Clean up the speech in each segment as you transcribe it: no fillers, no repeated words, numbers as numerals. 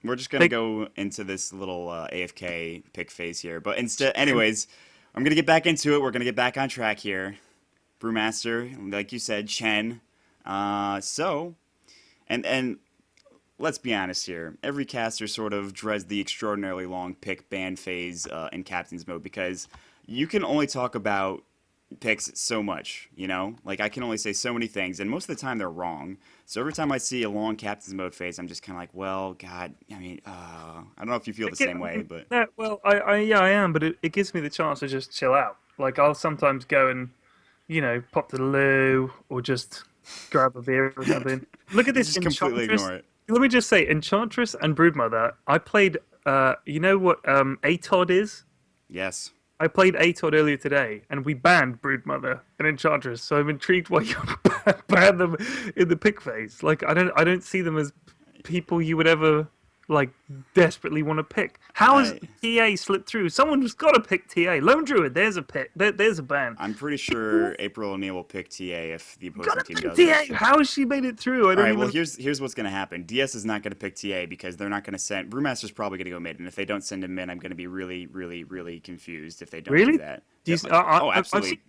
we're just gonna go into this little AFK pick phase here. But instead, anyways, I'm gonna get back into it. We're gonna get back on track here. Brewmaster, like you said, Chen. So, and let's be honest here. Every caster sort of dreads the extraordinarily long pick ban phase in captain's mode because you can only talk about picks so much, you know? Like, I can only say so many things, and most of the time they're wrong. So every time I see a long captain's mode phase, I'm just kind of like, well, God, I mean, I don't know if you feel the same way, but No, well, yeah, I am, but it gives me the chance to just chill out. Like I'll sometimes go and pop to the loo or just grab a beer or something. Look at you this just completely Enchantress. ignore it. Let me just say, Enchantress and Broodmother. I played. You know what ATOD is? Yes. I played ATOD earlier today, and we banned Broodmother and Enchantress. So I'm intrigued why you ban them in the pick phase. Like I don't see them as people you would ever like desperately want to pick. How has I TA slipped through? Someone's got to pick TA. Lone Druid, there's a pick. There's a ban. I'm pretty sure April O'Neil will pick TA if the opposing Gotta team pick doesn't. TA. How has she made it through? I All don't right, well even. here's what's gonna happen. DS is not gonna pick TA because they're not gonna send Brewmaster's probably gonna go mid, and if they don't send him in, I'm gonna be really, really, really confused if they don't do Really? that. Do you? Oh, I've seen absolutely.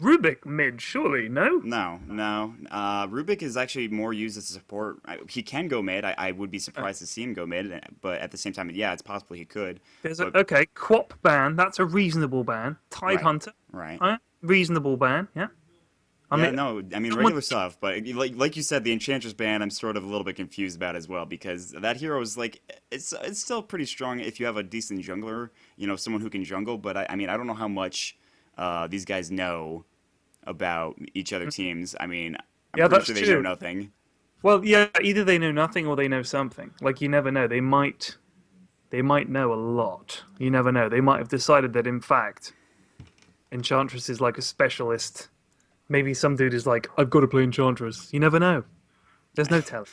Rubik mid. Surely no. No, no. Rubik is actually more used as a support. He can go mid. I would be Uh, surprised to see him go mid, but at the same time, yeah, it's possible he could. There's a But okay. Quap ban. That's a reasonable ban. Tide right, Hunter. right. Reasonable ban. Yeah. I Yeah, mean, no, I mean someone. regular stuff, but like you said, the Enchantress ban, I'm sort of a little bit confused about as well because that hero is like it's still pretty strong if you have a decent jungler, someone who can jungle. But I mean, I don't know how much these guys know about each other teams. I mean, I'm Yeah, pretty that's sure they know true. nothing. Well, yeah, either they know nothing or they know something. Like you never know. They might know a lot. You never know. They might have decided that in fact Enchantress is like a specialist. Maybe some dude is like, I've got to play Enchantress. You never know. There's no telling.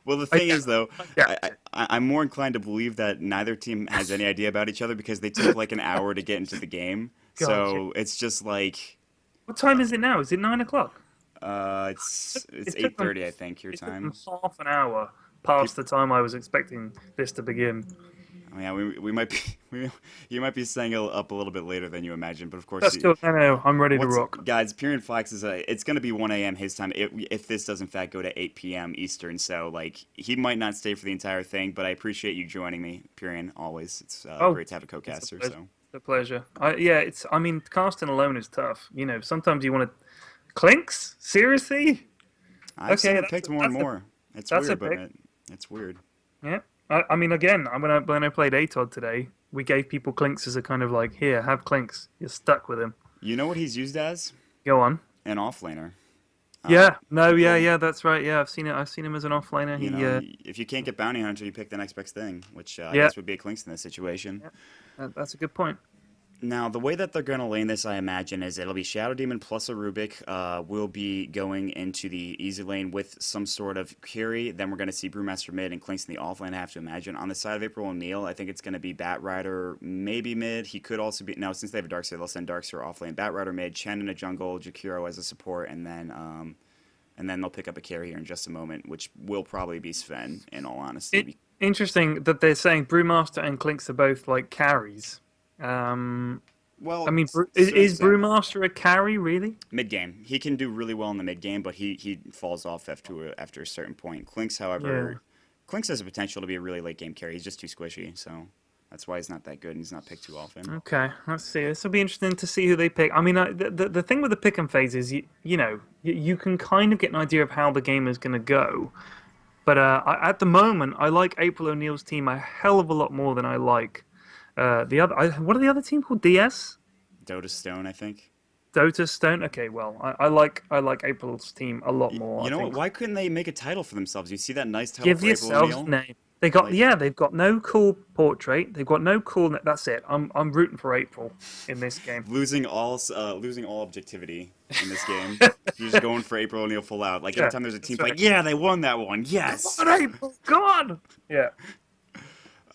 Well, the I thing doubt is, though, I doubt it. I'm more inclined to believe that neither team has any idea about each other because they took like an hour to get into the game. God, yeah. So it's just like What time is it now? Is it 9 o'clock? it's It took them. 8:30, I think, your It took them time. half an hour past People, the time I was expecting this to begin. oh, yeah, we might be you might be staying up a little bit later than you imagine, but of course, That's cool. No, no, I'm ready to what's rock. guys, Pyrion Flax is it's gonna be 1 a.m. his time if this does in fact go to 8 p.m. Eastern. So like he might not stay for the entire thing, but I appreciate you joining me, Pyrion. Always, it's Oh, great to have a it's a co-caster. pleasure. So It's a pleasure. Yeah, it's. I mean, casting alone is tough. Sometimes you want to. Clinks? Seriously? I've seen Okay, it picked more and more. It's that's a weird, but pick. it's weird. Yeah. I mean, again, when I played ATOD today, we gave people Clinks as a kind of like, here, have Clinks. You're stuck with him. You know what he's used as? Go on. An offlaner. Uh, Yeah. No. Yeah. people, Yeah. That's right. Yeah. I've seen it. I've seen him as an offlaner. if you can't get bounty hunter, you pick the next best thing, which I Yeah. guess would be a Clinks in this situation. Yeah. That's a good point. Now, the way that they're going to lane this, I imagine, is it'll be Shadow Demon plus a Rubik. Will be going into the easy lane with some sort of carry. Then we're going to see Brewmaster mid and Clinks in the off lane, I have to imagine. On the side of April O'Neil, I think it's going to be Bat Rider maybe mid. He could also be... Now, since they have a Darkseer, they'll send Darkseer off lane. Bat Rider mid, Chen in a jungle, Jakiro as a support, and then they'll pick up a carry here in just a moment, which will probably be Sven, in all It, honesty. interesting that they're saying Brewmaster and Clinks are both like carries. Um, I Well, mean, is, to an is extent. Brewmaster a carry really? Mid game, he can do really well in the mid game, but he falls off after a certain point. Clinks, Yeah. however, Clinks has the potential to be a really late game carry. He's just too squishy, so that's why he's not that good and he's not picked too often. Okay, let's see. This will be interesting to see who they pick. I mean, the thing with the pick and phase is you can kind of get an idea of how the game is going to go. But at the moment, I like April O'Neil's team a hell of a lot more than I like the other. What are the other team called? DS? Dota Stone, I think. Dota Stone. Okay, well, I like April's team a lot more. You I know what? think. Why couldn't they make a title for themselves? You see that nice title Give for April yourselves a O'Neil? name. They got Like, yeah, they've got no cool portrait. They've got no cool. That's it. I'm rooting for April in this game. losing all objectivity in this game. You're just going for April O'Neil full out. Like every Yeah, time there's a team that's fight, right. yeah, they won that one. Come Yes. on, April. Come on. Yeah.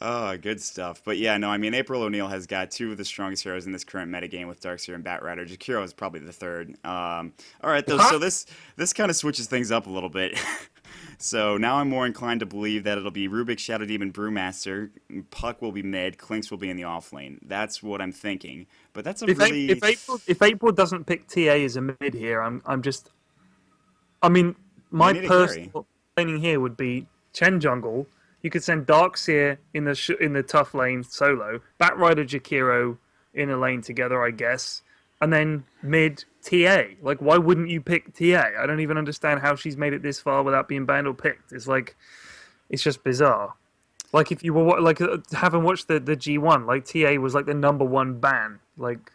Oh, good stuff. But yeah, no, I mean, April O'Neil has got two of the strongest heroes in this current metagame with Darkseer and Batrider. Jakiro is probably the third. All right, though. What? So this kind of switches things up a little bit. So now I'm more inclined to believe that it'll be Rubik, Shadow Demon, Brewmaster. Puck will be mid. Clinks will be in the off lane. That's what I'm thinking. But that's a really. If April doesn't pick TA as a mid here, I'm just I mean, They my need a carry. personal planning here would be Chen jungle. You could send Darkseer in the tough lane solo, Batrider Jakiro in a lane together, I guess, and then mid TA. Like, why wouldn't you pick TA? I don't even understand how she's made it this far without being banned or picked. It's like, it's just bizarre. Like if you were having watched the G1, like TA was like the number one ban, like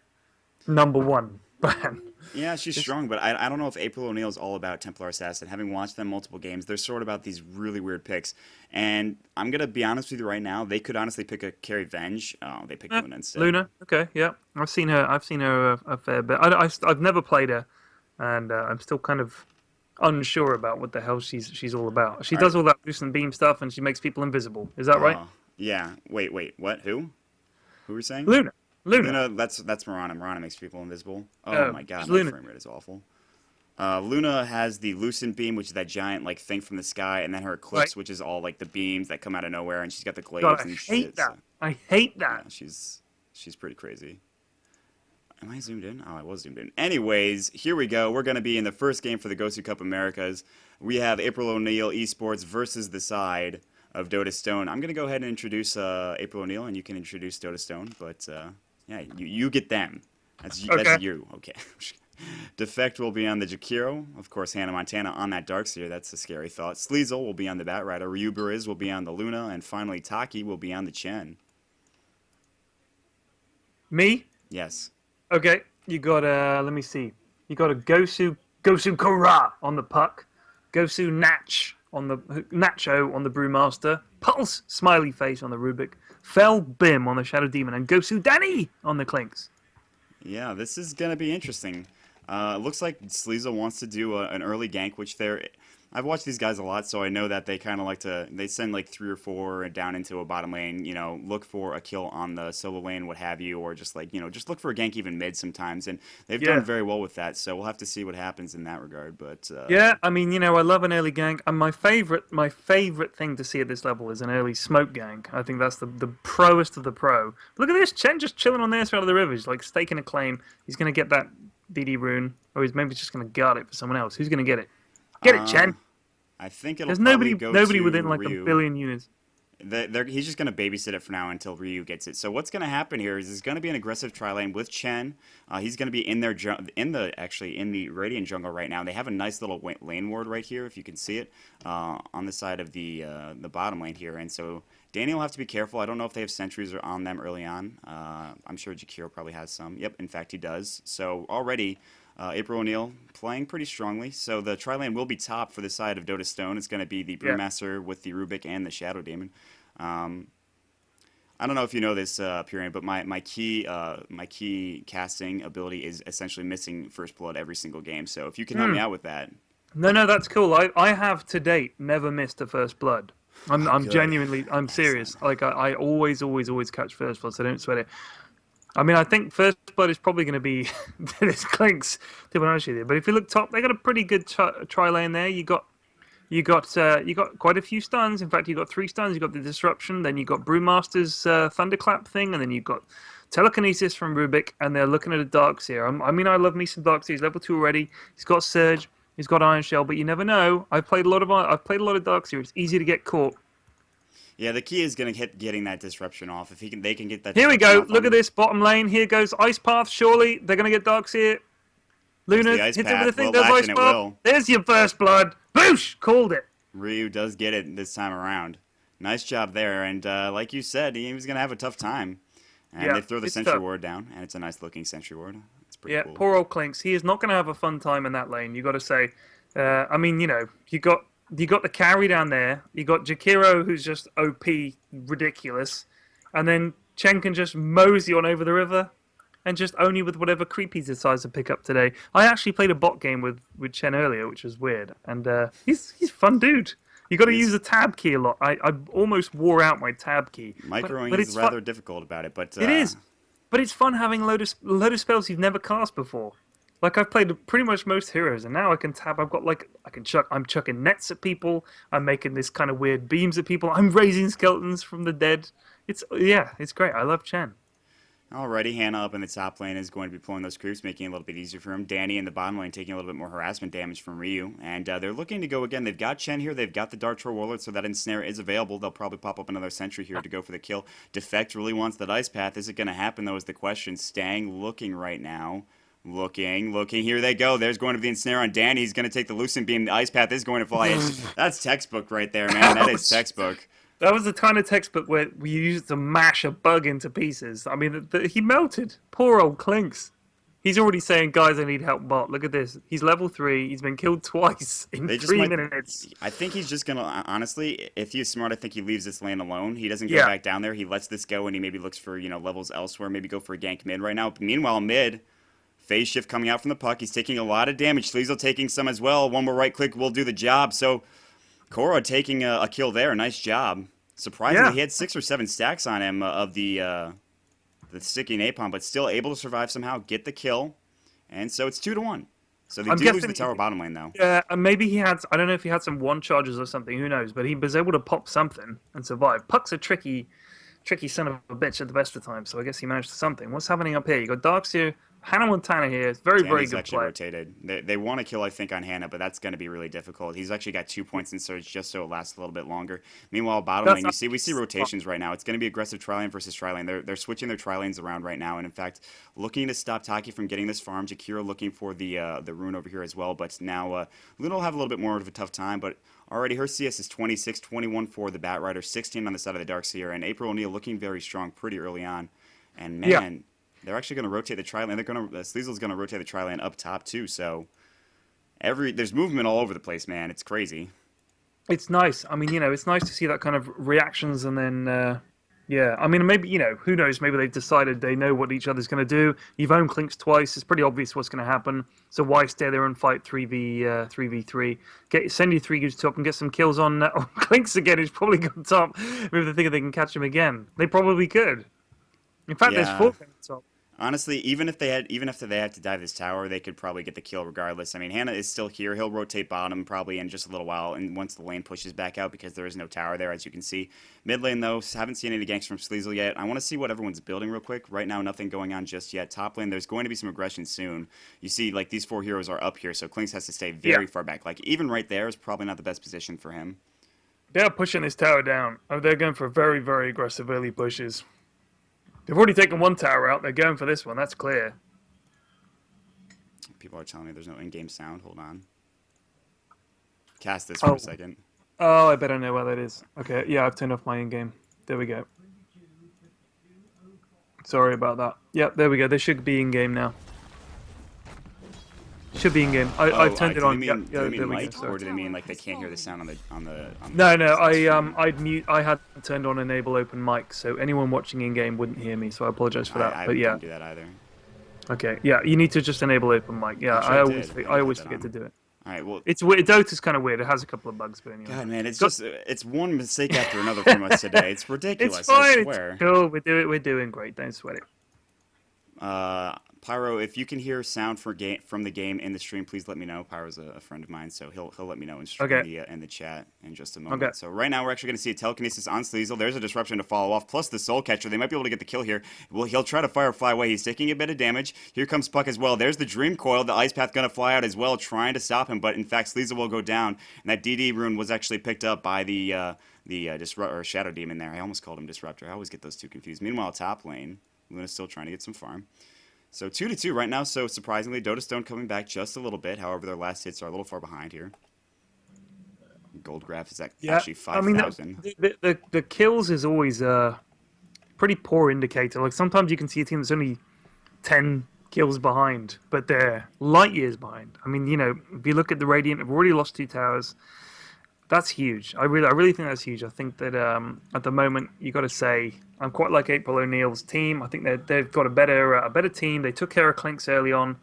number one ban. Yeah, she's It's, strong, but I don't know if April O'Neil is all about Templar Assassin. Having watched them multiple games, they're sort of about these really weird picks. And I'm gonna be honest with you right now, they could honestly pick a Carry Venge. Oh, they picked Luna instead. Luna, okay, yeah, I've seen her. I've seen her a fair bit. I've never played her, and I'm still kind of unsure about what the hell she's all about. She All right. does all that boost and beam stuff, and she makes people invisible. Is that right? Oh, yeah. Wait. What? Who? Who were you saying? Luna, Luna. Luna. That's Mirana. Mirana makes people invisible. Oh Oh, my god, it's my Luna. frame rate is awful. Luna has the Lucent Beam, which is that giant like thing from the sky, and then her Right. Eclipse, which is all like the beams that come out of nowhere, and she's got the God, glaives I and hate shit. that. So, I hate yeah, that. she's pretty crazy. Am I zoomed in? Oh, I was zoomed in. Anyways, here we go. We're going to be in the first game for the GosuCup Americas. We have April O'Neil eSports versus the side of Dota Stone. I'm going to go ahead and introduce April O'Neil, and you can introduce Dota Stone. But yeah, you get them. That's Okay. you. Okay. Defect will be on the Jakiro. Of course, Hannah Montana on that Darkseer. That's a scary thought. Sleisel will be on the Batrider. Ryu Bariz will be on the Luna. And finally, Taki will be on the Chen. Me? Yes. Okay. You got let me see. You got a Gosu Kara on the puck, Gosu Nacho on the Brewmaster, Pulse smiley face on the Rubik, Fell Bim on the Shadow Demon, and Gosu Danny on the Clinks. Yeah, this is gonna be interesting. It looks like Sleazel wants to do an early gank, which they're. I've watched these guys a lot, so I know that they kind of like to. They send like 3 or 4 down into a bottom lane. You know, look for a kill on the solo lane, what have you, or just like just look for a gank even mid sometimes, and they've done Yeah. very well with that. So we'll have to see what happens in that regard. But Yeah, I mean, I love an early gank, and my favorite thing to see at this level is an early smoke gank. I think that's the proest of the pro. Look at this, Chen just chilling on their side of the river. He's like staking a claim. He's gonna get that DD rune, or he's maybe just gonna guard it for someone else. Who's gonna get it? Get it, uh, Chen. I think it'll There's probably nobody go nobody to within like a Ryu. billion units. He's just going to babysit it for now until Ryu gets it. So what's going to happen here is there's going to be an aggressive tri lane with Chen. He's going to be in their in the Radiant jungle right now. They have a nice little lane ward right here, if you can see it, on the side of the bottom lane here. And so Danny will have to be careful. I don't know if they have sentries on them early on. I'm sure Jakiro probably has some. Yep, in fact he does. So already. April O'Neil playing pretty strongly. So the tri-lane will be top for the side of Dota Stone. It's going to be the Yeah. Brewmaster with the Rubik and the Shadow Demon. Um, I don't know if you know this, Pyrion, but my key casting ability is essentially missing First Blood every single game. So if you can help me out with that, No, that's cool. I have to date never missed a first blood. I'm good. genuinely, I'm serious. Excellent. Like I always catch first blood, so don't sweat it. I mean, I think first blood is probably going to be this Clinks, to be honest with you. But if you look top, they got a pretty good tri lane there. You got quite a few stuns. In fact, you got 3 stuns. You got the disruption. Then you got Brewmaster's thunderclap thing, and then you got telekinesis from Rubik. And they're looking at a Darkseer. I mean, I love me some Darkseer. He's level 2 already. He's got Surge. He's got Iron Shell. But you never know. I've played a lot of Darkseer. It's easy to get caught. Yeah, the key is going to hit getting that disruption off. If they can get that. Here we Disruption go. off Look on at this bottom lane. Here goes Ice Path. Surely they're going to get Darkseer. there's Luna the ice hits it with path. a thing. Will There's latch Ice and it Path. will. There's your first blood. Boosh! Called it. Ryu does get it this time around. Nice job there. And like you said, he was going to have a tough time. And Yeah, they throw the it's sentry tough. ward down, and it's a nice looking sentry ward. It's pretty Yeah, cool. poor old Clinks. He is not going to have a fun time in that lane. You got to say. I mean, you got the carry down there. You got Jakiro, who's just OP, ridiculous, and then Chen can just mosey on over the river, and just only with whatever creep he decides to pick up today. I actually played a bot game with Chen earlier, which was weird, and he's a fun dude. You got to use the tab key a lot. I almost wore out my tab key. Microing but is it's rather difficult about it, but It is, but it's fun having a load of spells you've never cast before. Like I've played pretty much most heroes, and now I can tab. I've got like I can chuck. I'm chucking nets at people. I'm making this kind of weird beams at people. I'm raising skeletons from the dead. It's yeah, it's great. I love Chen. Alrighty, Hannah up in the top lane is going to be pulling those creeps, making it a little bit easier for him. Danny in the bottom lane taking a little bit more harassment damage from Ryu. And they're looking to go again. They've got Chen here. They've got the Dark Troll Warlord, so that ensnare is available. They'll probably pop up another sentry here to go for the kill. Defect really wants that Ice Path. Is it going to happen, though, is the question. Stang looking right now. Looking. Here they go. There's going to be the ensnare on Danny. He's going to take the Lucent Beam. The Ice Path is going to fly. That's textbook right there, man. That is textbook. That was the kind of textbook where we used to mash a bug into pieces. I mean, he melted. Poor old Clinks. He's already saying, guys, I need help bot. Look at this. He's level 3. He's been killed twice in They just 3 minutes. I think he's just gonna honestly, if he's smart, I think he leaves this lane alone. He doesn't go back down there. He lets this go, and he maybe looks for levels elsewhere. Maybe go for a gank mid right now. But meanwhile, mid phase shift coming out from the puck. He's taking a lot of damage. Sleisel taking some as well. One more right click will do the job. So Korra taking a kill there. Nice job. Surprisingly, he had 6 or 7 stacks on him of the sticky napalm, but still able to survive somehow, get the kill, and so it's 2-1. So they do lose the tower bottom lane though. Yeah, and maybe he had. I don't know if he had some one charges or something. Who knows? But he was able to pop something and survive. Puck's a tricky son of a bitch at the best of times. So I guess he managed something. What's happening up here? You got Darkseer, Hannah Montana here. It's very good actually play. Rotated. They want to kill, I think, on Hannah, but that's going to be really difficult. He's actually got 2 points in surge just so it lasts a little bit longer. Meanwhile, bottom lane, we see rotations right now. It's going to be aggressive tri-lane versus tri-lane. They're switching their tri-lanes around right now, and in fact, looking to stop Taki from getting this farm. Jakira looking for the rune over here as well, but now Luna will have a little bit more of a tough time, but already her CS is 26, 21 for the Bat Rider, 16 on the side of the Darkseer, and April O'Neil looking very strong pretty early on. And man, they're actually going to rotate the tri-lane. They're going to Sleasel's going to rotate the tri-lane up top too. So there's movement all over the place, man. It's crazy. It's nice. I mean, it's nice to see that kind of reactions, and then I mean, maybe who knows? Maybe they've decided they know what each other's going to do. You've owned Clinks twice. It's pretty obvious what's going to happen. So why stay there and fight 3v3? Send your 3 goods top and get some kills on Clinks again. Who's probably got top. Maybe they think they can catch him again. They probably could. In fact, there's 4 top. Honestly, even if they had to dive this tower, they could probably get the kill regardless. I mean, Hannah is still here. He'll rotate bottom probably in just a little while, and once the lane pushes back out because there is no tower there, as you can see. Mid lane, though, haven't seen any ganks from Sleisel yet. I want to see what everyone's building real quick. Right now, nothing going on just yet. Top lane, there's going to be some aggression soon. You see, like, these 4 heroes are up here, so Clinks has to stay very far back. Like, even right there is probably not the best position for him. They're pushing this tower down. Oh, they're going for very, very aggressive early pushes. They've already taken 1 tower out. They're going for this one. That's clear. People are telling me there's no in-game sound. Hold on. Cast this for a second. Oh, I better know where that is. Okay, yeah, I've turned off my in-game. There we go. Sorry about that. Yep, there we go. They should be in-game now. Should be in-game. I've turned it on. Do they mean mic, or do they mean like they can't hear the sound on the No, I had turned on enable open mic, so anyone watching in-game wouldn't hear me, so I apologize for that. I but yeah. don't do that either. Okay, yeah, you need to just enable open mic. Yeah, I always forget to do it. All right, well, it's weird. Dota's kind of weird. It has a couple of bugs, but anyway. God, man, it's one mistake after another from us today. It's ridiculous. It's fine. I swear. It's cool. We're doing great. Don't sweat it. Pyro, if you can hear sound from the game in the stream, please let me know. Pyro's a friend of mine, so he'll let me know in the chat in just a moment. Okay. So right now we're actually going to see a telekinesis on Sleisel. There's a disruption to follow off, plus the soul catcher. They might be able to get the kill here. Well, he'll try to fly away. He's taking a bit of damage. Here comes Puck as well. There's the Dream Coil. The Ice Path going to fly out as well, trying to stop him, but in fact Sleisel will go down. And that DD rune was actually picked up by the Shadow Demon there. I almost called him Disruptor. I always get those two confused. Meanwhile, top lane, Luna's still trying to get some farm. So 2-2 right now, so surprisingly, Dota Stone coming back just a little bit. However, their last hits are a little far behind here. Gold Graph is actually 5,000. I mean, the kills is always a pretty poor indicator. Like, sometimes you can see a team that's only 10 kills behind, but they're light years behind. I mean, if you look at the Radiant, they've already lost 2 towers. That's huge. I really think that's huge. I think that at the moment you got to say I'm quite like April O'Neil's team. I think they've got a better team. They took care of Clinks early on,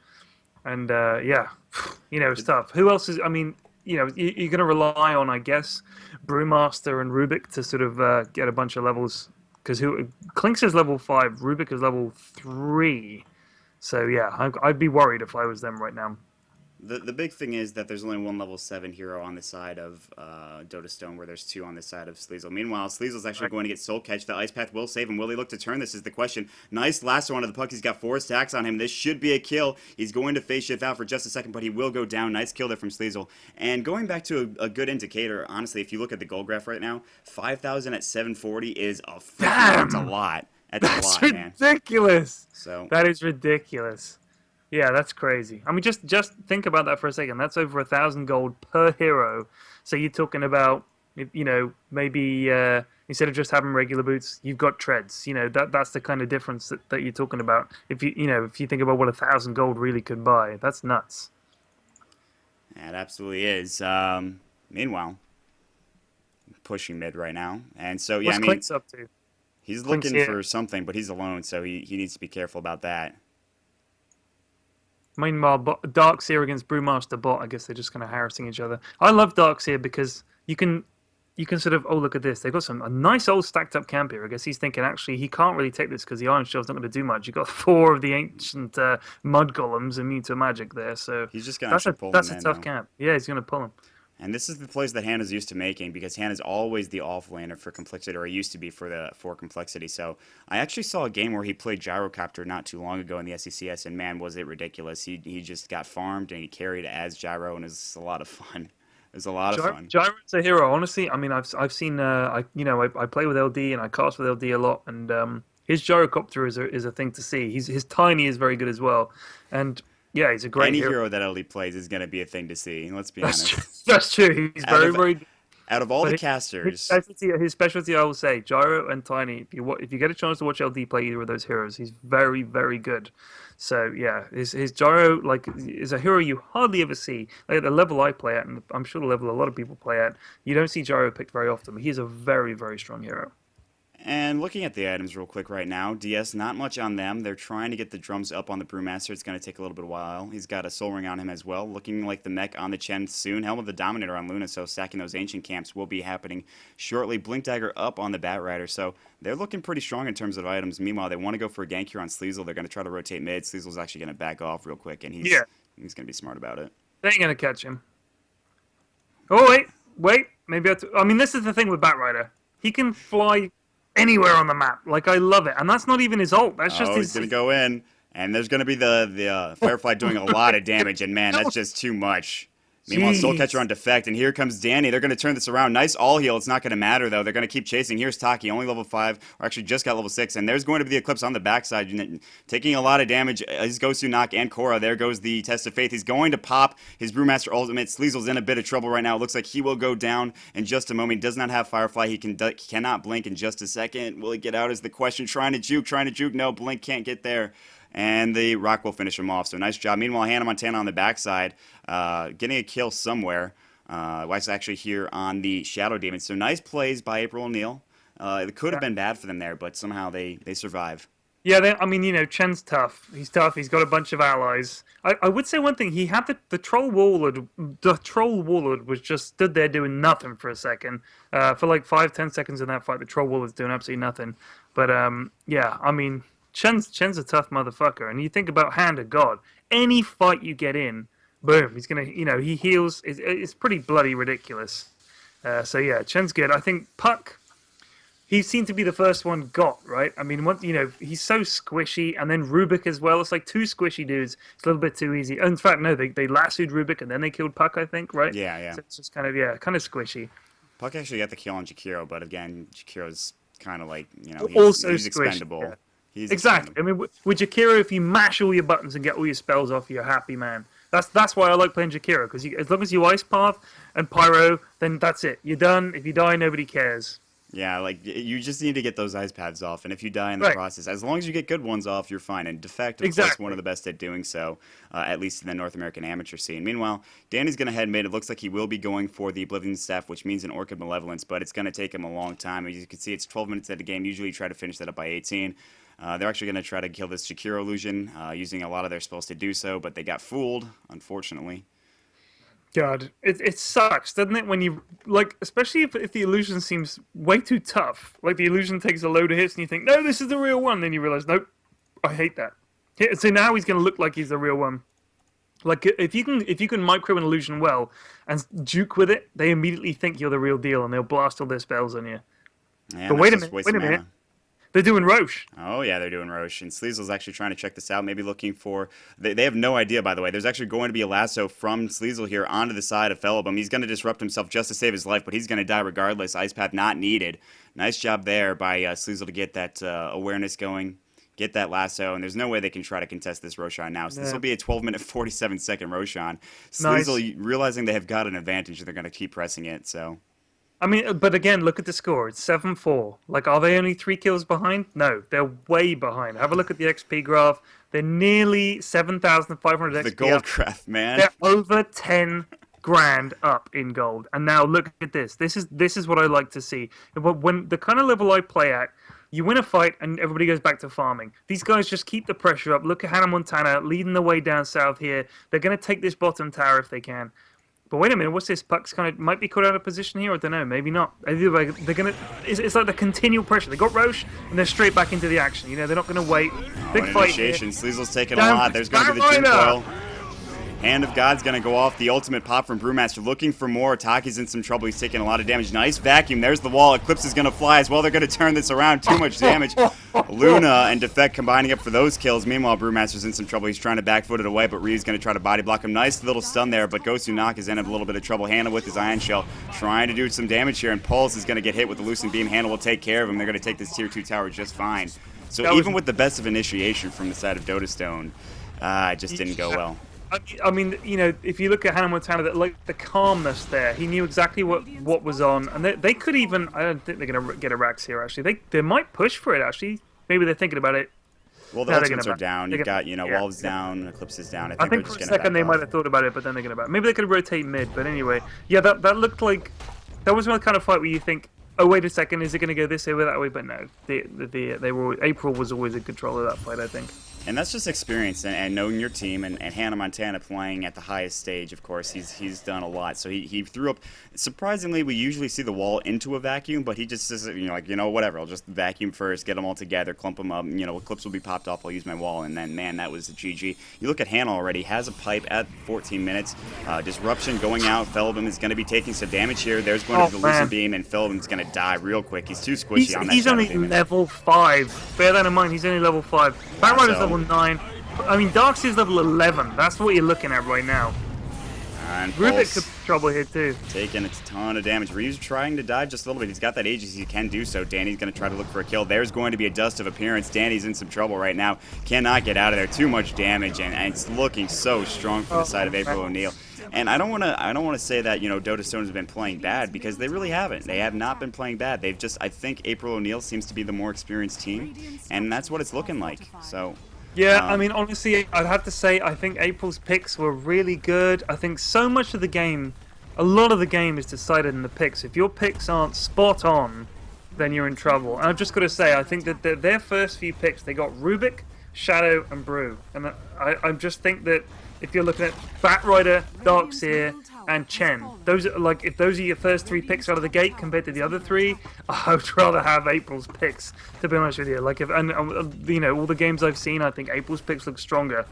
and it's tough. Who else is? I mean, you're going to rely on, I guess, Brewmaster and Rubik to sort of get a bunch of levels because Clinks is level 5, Rubik is level 3. So yeah, I'd be worried if I was them right now. The big thing is that there's only one level 7 hero on the side of Dota Stone, where there's two on the side of Sleisel. Meanwhile, Sleesel's actually Right. going to get Soul Catch. The Ice Path will save him. Will he look to turn? This is the question. Nice lasso onto the puck. He's got 4 stacks on him. This should be a kill. He's going to phase shift out for just a second, but he will go down. Nice kill there from Sleisel. And going back to a good indicator, honestly, if you look at the goal graph right now, 5,000 at 740 is a freaking, that's a Damn, lot. That's a that's lot, man. ridiculous. So That is ridiculous. Yeah, that's crazy. I mean, just think about that for a second. That's over 1,000 gold per hero. So you're talking about, maybe instead of just having regular boots, you've got treads. That's the kind of difference that you're talking about. If you think about what 1,000 gold really could buy, that's nuts. it absolutely is. Meanwhile, pushing mid right now. And so, yeah, I What's mean, Clink's up to? he's Clink's looking here. for something, but he's alone, so he needs to be careful about that. Meanwhile, Darkseer against Brewmaster Bot. I guess they're just kind of harassing each other. I love Darkseer because you can sort of, oh, look at this. They've got a nice old stacked up camp here. I guess he's thinking actually he can't really take this because the Iron Shell's not going to do much. You've got 4 of the ancient mud golems immune to magic there, so He's just going to that's actually a pull him that's a in, tough though. camp. Yeah, he's going to pull him. And this is the plays that Hannah's used to making because Hannah's always the off laner for complexity, or he used to be for complexity. So I actually saw a game where he played Gyrocopter not too long ago in the SECS, and man, was it ridiculous. He just got farmed and he carried as Gyro, and it was a lot of fun. It was a lot of fun. Gyro's a hero, honestly. I mean, I've seen I play with LD and I cast with LD a lot, and his gyrocopter is a thing to see. His tiny is very good as well, and yeah, he's a great Any hero. hero that LD plays is going to be a thing to see. Let's be That's true. honest. That's true. He's Out very of very good. out of all But the his casters, specialty, I will say, Gyro and Tiny. If you get a chance to watch LD play either of those heroes, he's very very good. So yeah, his Gyro like is a hero you hardly ever see. Like at the level I play at, and I'm sure the level a lot of people play at, you don't see Gyro picked very often. But he's a very very strong hero. and looking at the items real quick right now, DS, not much on them. They're trying to get the drums up on the Brewmaster. It's going to take a little bit of while. He's got a Soul Ring on him as well. Looking like the mech on the Chen soon. Helm of the Dominator on Luna, so stacking those ancient camps will be happening shortly. Blink Dagger up on the Bat Rider, so they're looking pretty strong in terms of items. Meanwhile, they want to go for a gank here on Sleazel. They're going to try to rotate mid. Sleazel's actually going to back off real quick, and he's Yeah, he's going to be smart about it. they ain't gonna catch him. Oh wait, maybe I mean this is the thing with Batrider. He can fly anywhere on the map. Like I love it, and that's not even his ult. That's just Oh, he's his. going to go in, and there's going to be the Firefly doing a lot of damage, and man, that's just too much. Meanwhile, Soul Catcher Jeez. on defect, and here comes Danny. They're going to turn this around. Nice all heal. It's not going to matter, though. They're going to keep chasing. Here's Taki, only level 5, or actually just got level 6, and there's going to be the Eclipse on the backside, taking a lot of damage. His Gosu knock and Korra. There goes the Test of Faith. He's going to pop his Brewmaster ultimate. Sleazel's in a bit of trouble right now. It looks like he will go down in just a moment. He does not have Firefly. He cannot blink in just a second. Will he get out is the question. Trying to juke. No, blink can't get there. And the Rock will finish him off. So nice job. Meanwhile, Hannah Montana on the backside, getting a kill somewhere. Wife's actually here on the Shadow Demon. So nice plays by April O'Neil. It could have been bad for them there, but somehow they survive. Yeah, I mean, Chen's tough. He's tough. He's got a bunch of allies. I would say one thing. He had the troll warlord. The troll warlord was just stood there doing nothing for a second. For like 5-10 seconds in that fight, the troll warlord's doing absolutely nothing. But yeah, I mean, Chen's a tough motherfucker. And you think about Hand of God. Any fight you get in, boom, he's gonna. He heals. It's pretty bloody ridiculous. So yeah, Chen's good. I think Puck. He seemed to be the first one got, right? I mean, he's so squishy, and then Rubik as well. It's like two squishy dudes. It's a little bit too easy. In fact, no, they lassoed Rubik and then they killed Puck, I think, right? Yeah, yeah. So it's just kind of, yeah, kind of squishy. Puck actually got the kill on Jakiro, but again, Jakiro's kind of like, Also he's squishy. expendable. Yeah. He's Exactly. I expendable. mean, with Jakiro, if you mash all your buttons and get all your spells off, you're happy, man. That's why I like playing Jakiro, because as long as you Ice Path and Pyro, then that's it. You're done. If you die, nobody cares. Yeah, like you just need to get those ice pads off, and if you die in the Right. process, as long as you get good ones off, you're fine. And Defect, of course, one Exactly. of the best at doing so, at least in the North American amateur scene. Meanwhile, Danny's going to head mid. It looks like he will be going for the Oblivion Staff, which means an Orchid Malevolence, but it's going to take him a long time. As you can see, it's 12 minutes at the game. Usually try to finish that up by 18. They're actually going to try to kill this Shakira illusion, using a lot of their spells to do so, but they got fooled, unfortunately. God, it sucks, doesn't it? When you like, especially if the illusion seems way too tough. Like the illusion takes a load of hits, and you think, no, this is the real one. Then you realize, nope, I hate that. So now he's going to look like he's the real one. Like if you can micro an illusion well and juke with it, they immediately think you're the real deal and they'll blast all their spells on you. Man, But that's just waste wait of a minute. mana. They're doing Roche. Oh yeah, they're doing Roche, and Sleazel's actually trying to check this out. Maybe looking for. They have no idea, by the way. There's actually going to be a lasso from Sleazel here onto the side of Felibum. He's going to disrupt himself just to save his life, but he's going to die regardless. Ice Path not needed. Nice job there by Sleazel to get that awareness going, get that lasso, and there's no way they can try to contest this Roshan now. So this will be a 12-minute, 47-second Roshan. Sleazel Nice. realizing they have got an advantage, they're going to keep pressing it. So. I mean, but again, look at the score. It's 7-4. Like, are they only 3 kills behind? No, they're way behind. Have a look at the XP graph. They're nearly 7,500 XP. The gold craft, man. They're over 10 grand up in gold. And now look at this. This is what I like to see. When the kind of level I play at, you win a fight and everybody goes back to farming. These guys just keep the pressure up. Look at Hannah Montana leading the way down south here. They're going to take this bottom tower if they can. But wait a minute, what's this? Puck's kind of might be caught out of position here. I don't know. Maybe not. Either way, they're gonna. It's like the continual pressure. They got Roche and they're straight back into the action. You know, they're not gonna wait. Big fight here. Initiation. Sleazel's taking a Down lot. to There's going to be the Dream Skyrider. Coil. Hand of God's going to go off. The ultimate pop from Brewmaster. Looking for more. Taki's in some trouble. He's taking a lot of damage. Nice vacuum. There's the wall. Eclipse is going to fly as well. They're going to turn this around. Too much damage. Luna and Defect combining up for those kills. Meanwhile, Brewmaster's in some trouble. He's trying to backfoot it away, but Ryu's going to try to body block him. Nice little stun there, but GosuCup is in a little bit of trouble. Hannah with his Ion Shell trying to do some damage here, and Pulse is going to get hit with the Lucent Beam. Hannah will take care of him. They're going to take this Tier 2 tower just fine. So even with the best of initiation from the side of Dota Stone, it just didn't go well. I mean, you know, if you look at Hannah Montana, that like the calmness there, he knew exactly what was on, and they could even. I don't think they're gonna get a Rax here. Actually, they might push for it. Actually, maybe they're thinking about it. Well, the No, ultimates are down. You've got, yeah, Wolves down, Eclipse is down. I think we're for just a gonna second they back might off. have thought about it, but then they're gonna back. Maybe they could rotate mid, but anyway, yeah, that looked like that was one kind of fight where you think, oh wait a second, is it gonna go this way or that way? But no, they were. April was always in control of that fight, I think. And that's just experience and knowing your team, and Hannah Montana playing at the highest stage, of course. He's done a lot. So he threw up. Surprisingly, we usually see the wall into a vacuum, but he just says, whatever. I'll just vacuum first, get them all together, clump them up. Eclipse will be popped off. I'll use my wall. And then, man, that was a GG. You look at Hannah already. Has a pipe at 14 minutes. Disruption going out. Felibum is going to be taking some damage here. There's going to be the Lucent Beam, and Felibum's going to die real quick. He's too squishy on that He's Shadow only Demon. level 5. Bear that in mind, he's only level 5. Batrider's level 9. I mean, Darkseid's level 11. That's what you're looking at right now. And Rubik Pulse could be trouble here too. taking a ton of damage. Ryu's trying to dive just a little bit. He's got that agency. He can do so. Danny's going to try to look for a kill. There's going to be a dust of appearance. Danny's in some trouble right now. Cannot get out of there. Too much damage, and it's looking so strong from the side of April O'Neil. And I don't want to say that Dota Stone has been playing bad, because they really haven't. They have not been playing bad. They've just, I think April O'Neil seems to be the more experienced team, and that's what it's looking like. So. Yeah, I mean, honestly, I'd have to say I think April's picks were really good. I think so much of the game, a lot of the game is decided in the picks. If your picks aren't spot on, then you're in trouble. And I've just got to say, I think that their first few picks, they got Rubik, Shadow, and Brew. And I just think that if you're looking at Batrider, Darkseer, and Chen, those are, like, if those are your first 3 picks out of the gate compared to the other 3, I would rather have April's picks, to be honest with you. Like, all the games I've seen, I think April's picks look stronger.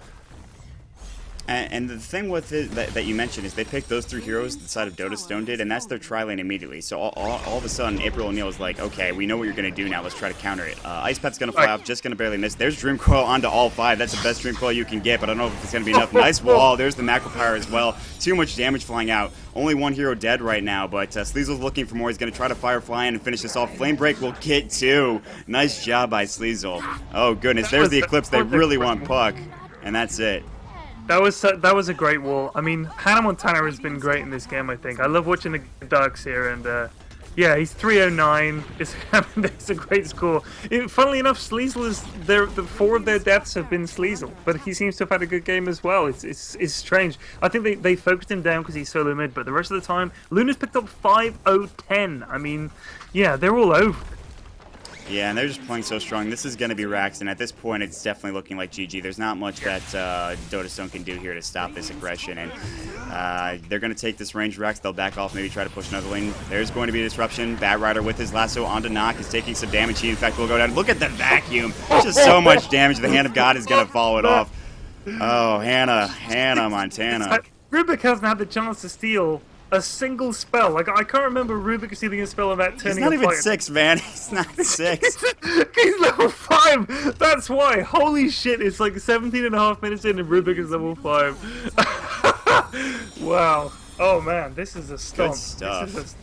And the thing with it that you mentioned is they picked those 3 heroes the side of Dota Stone did, and that's their tri-lane immediately. So all of a sudden, April O'Neil is like, okay, we know what you're going to do now. Let's try to counter it. Ice Pet's going to fly off, just going to barely miss. There's Dream Coil onto all 5. That's the best Dream Coil you can get, but I don't know if it's going to be enough. Nice wall. There's the Macro Pyre as well. Too much damage flying out. Only 1 hero dead right now, but Sleazel's looking for more. He's going to try to Firefly in and finish this off. Flame Break will get 2. Nice job by Sleazel. Oh, goodness. There's the Eclipse. They really want Puck, and that's it. That was a great wall. I mean, Hannah Montana has been great in this game, I think. I love watching the Darkseer, and yeah, he's 309. It's a great score. Funnily enough, Sleisel is the 4 of their deaths have been Sleisel, but he seems to have had a good game as well. It's strange. I think they focused him down because he's solo mid, but the rest of the time, Luna's picked up 5-0-10. I mean, yeah, they're all over. Yeah, and they're just playing so strong. This is going to be Rax, and at this point, it's definitely looking like GG. There's not much that Dota Stone can do here to stop this aggression, and they're going to take this range Rax. They'll back off, maybe try to push another lane. There's going to be a disruption. Bat Rider with his lasso onto Knock is taking some damage. He, in fact, will go down. Look at the vacuum. Just so much damage. The Hand of God is going to follow it off. Oh, Hannah Montana. Rubik hasn't had the chance to steal a single spell. Like, I can't remember Rubik stealing a spell on that turning. He's not even 6, man. He's not 6. He's level 5. That's why. Holy shit, it's like 17.5 minutes in and Rubik is level 5. Wow. Oh man, this is a stomp. Good stuff.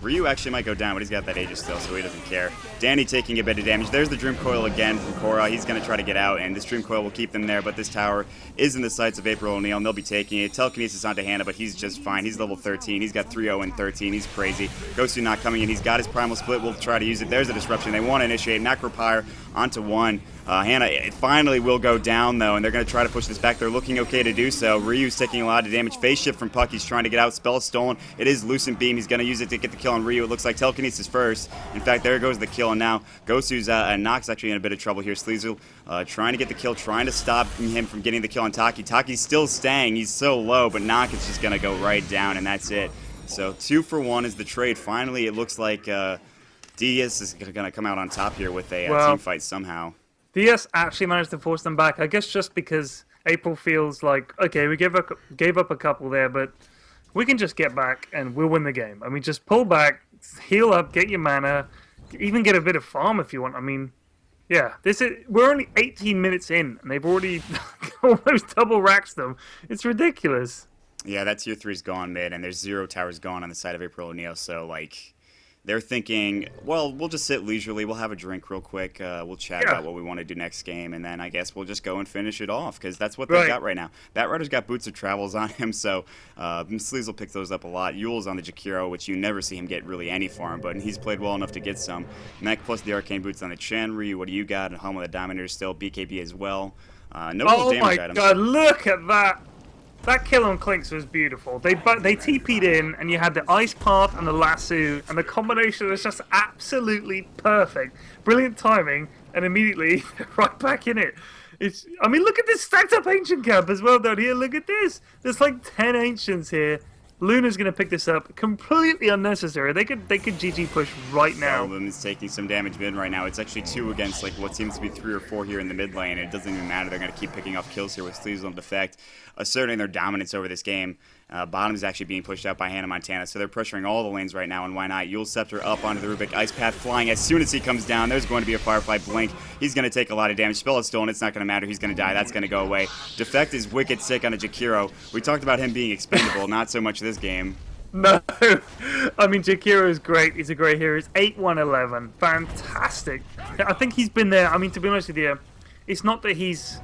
Ryu actually might go down, but he's got that Aegis still, so he doesn't care. Danny taking a bit of damage. There's the Dream Coil again from Korra. He's going to try to get out, and this Dream Coil will keep them there, but this tower is in the sights of April O'Neil, and they'll be taking it. Telekinesis onto Hannah, but he's just fine. He's level 13. He's got 3-0 and 13. He's crazy. Gosu not coming in. He's got his Primal Split. We'll try to use it. There's a disruption. They want to initiate. Necropyre onto 1. Hannah, it finally will go down, though, and they're going to try to push this back. They're looking okay to do so. Ryu's taking a lot of damage. Phase Shift from Puck. He's trying to get out. Spell stolen. It is Lucent Beam. He's going to use it to get the kill on Ryu. It looks like Telekinesis first. In fact, there goes the kill, and now Gosu's Nox actually in a bit of trouble here. Sleisel trying to get the kill, trying to stop him from getting the kill on Taki. Taki's still staying. He's so low, but Nox is just going to go right down, and that's it. So 2 for 1 is the trade. Finally, it looks like DS is going to come out on top here with a team fight somehow. DS actually managed to force them back. I guess just because April feels like, okay, we gave up a couple there, but we can just get back and we'll win the game. I mean, just pull back, heal up, get your mana, even get a bit of farm if you want. I mean, yeah, we're only 18 minutes in and they've already almost double raxed them. It's ridiculous. Yeah, that tier 3's gone mid, and there's 0 towers gone on the side of April O'Neil, so like they're thinking, well, we'll just sit leisurely, we'll have a drink real quick, we'll chat about what we want to do next game, and then I guess we'll just go and finish it off, because that's what they've got right now. Bat Rider's got Boots of Travels on him, so Sleesel picks those up a lot. Yule's on the Jakiro, which you never see him get really any farm, but he's played well enough to get some. Mech plus the Arcane Boots on the Chen. Ryu, what do you got? And home with the Dominator still, BKB as well. No damage items. Oh my god, look at that! That kill on Clinks was beautiful. They TP'd in, and you had the Ice Path and the Lasso, and the combination was just absolutely perfect. Brilliant timing, and immediately right back in it. I mean, look at this stacked up Ancient camp as well down here. Look at this. There's like 10 Ancients here. Luna's going to pick this up. Completely unnecessary. They could GG push right now. Solomon is taking some damage mid right now. It's actually 2 against like what seems to be 3 or 4 here in the mid lane. It doesn't even matter. They're going to keep picking off kills here with Sleesel and Defect, asserting their dominance over this game. Bottom is actually being pushed out by Hannah Montana, so they're pressuring all the lanes right now, and why not? Yule Scepter up onto the Rubik. Ice Path flying. As soon as he comes down, there's going to be a Firefly Blink. He's going to take a lot of damage. Spell is stolen. It's not going to matter. He's going to die. That's going to go away. Defect is wicked sick on a Jakiro. We talked about him being expendable, not so much this game. No, I mean, Jakiro is great. He's a great hero. He's 8-1-11. Fantastic. I think he's been there. I mean, to be honest with you, it's not that he's...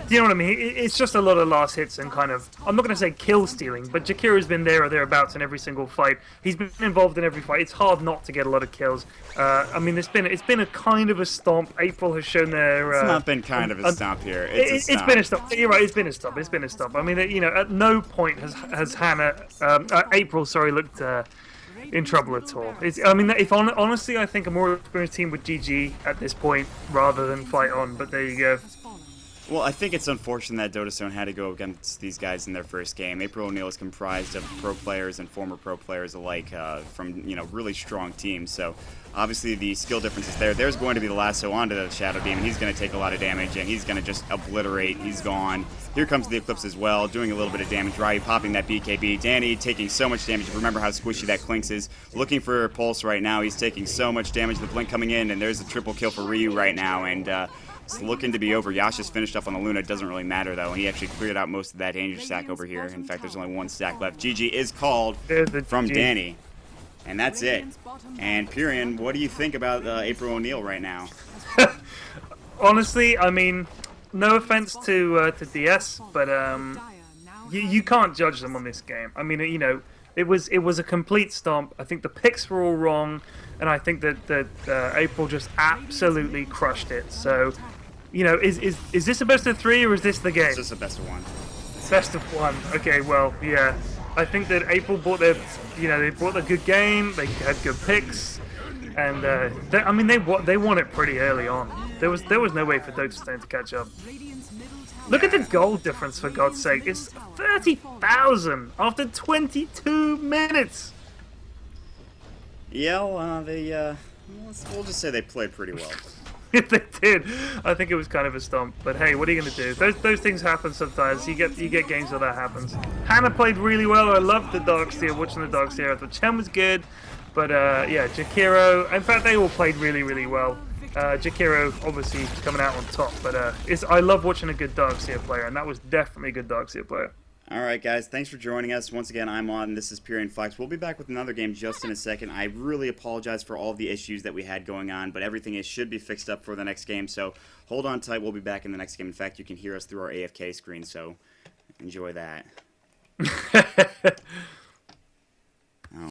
Do you know what I mean? It's just a lot of last hits and kind of... I'm not going to say kill stealing, but Jakiro's been there or thereabouts in every single fight. He's been involved in every fight. It's hard not to get a lot of kills. I mean, it's been a kind of a stomp. April has shown their... it's not been kind of a stomp here. It's been a stomp. You're right, it's been a stomp. It's been a stomp. I mean, you know, at no point has Hannah... April, sorry, looked... in trouble at all. I mean, honestly, I think a more experienced team would GG at this point rather than fight on, but there you go. Well, I think it's unfortunate that Dota Stone had to go against these guys in their first game. April O'Neil is comprised of pro players and former pro players alike from, you know, really strong teams. So, obviously, the skill difference is there. There's going to be the lasso onto the Shadow Beam, and he's going to take a lot of damage, and he's going to just obliterate. He's gone. Here comes the Eclipse as well, doing a little bit of damage. Ryu popping that BKB. Danny taking so much damage. Remember how squishy that Clinks is. Looking for a Pulse right now. He's taking so much damage. The Blink coming in, and there's a triple kill for Ryu right now, and... it's looking to be over. Yasha's finished up on the Luna. It doesn't really matter, though, and he actually cleared out most of that danger stack over here. In fact, there's only 1 stack left. GG is called from Danny, and that's it. And Pyrion, what do you think about April O'Neil right now? Honestly, I mean, no offense to DS, but you can't judge them on this game. I mean, you know, it was a complete stomp. I think the picks were all wrong, and I think that April just absolutely crushed it. So, you know, is this a best of 3 or is this the game? It's just a best of 1. Best of 1. Okay, well, yeah. I think that April brought they brought a good game. They had good picks. And I mean, they won it pretty early on. There was no way for Dota Stone to catch up. Look at the goal difference, for God's sake! It's 30,000 after 22 minutes. Yeah, we'll just say they played pretty well. If they did, I think it was kind of a stomp. But hey, what are you going to do? Those things happen sometimes. You get games where that happens. Hannah played really well. I loved the Darkseer, watching the Darkseer. I thought Chen was good. But yeah, Jakiro, in fact, they all played really, really well. Jakiro obviously coming out on top. But I love watching a good Darkseer player, and that was definitely a good Darkseer player. All right, guys, thanks for joining us. Once again, I'm Maut, and this is Pyrion Flax. We'll be back with another game just in a second. I really apologize for all the issues that we had going on, but everything should be fixed up for the next game, so hold on tight. We'll be back in the next game. In fact, you can hear us through our AFK screen, so enjoy that.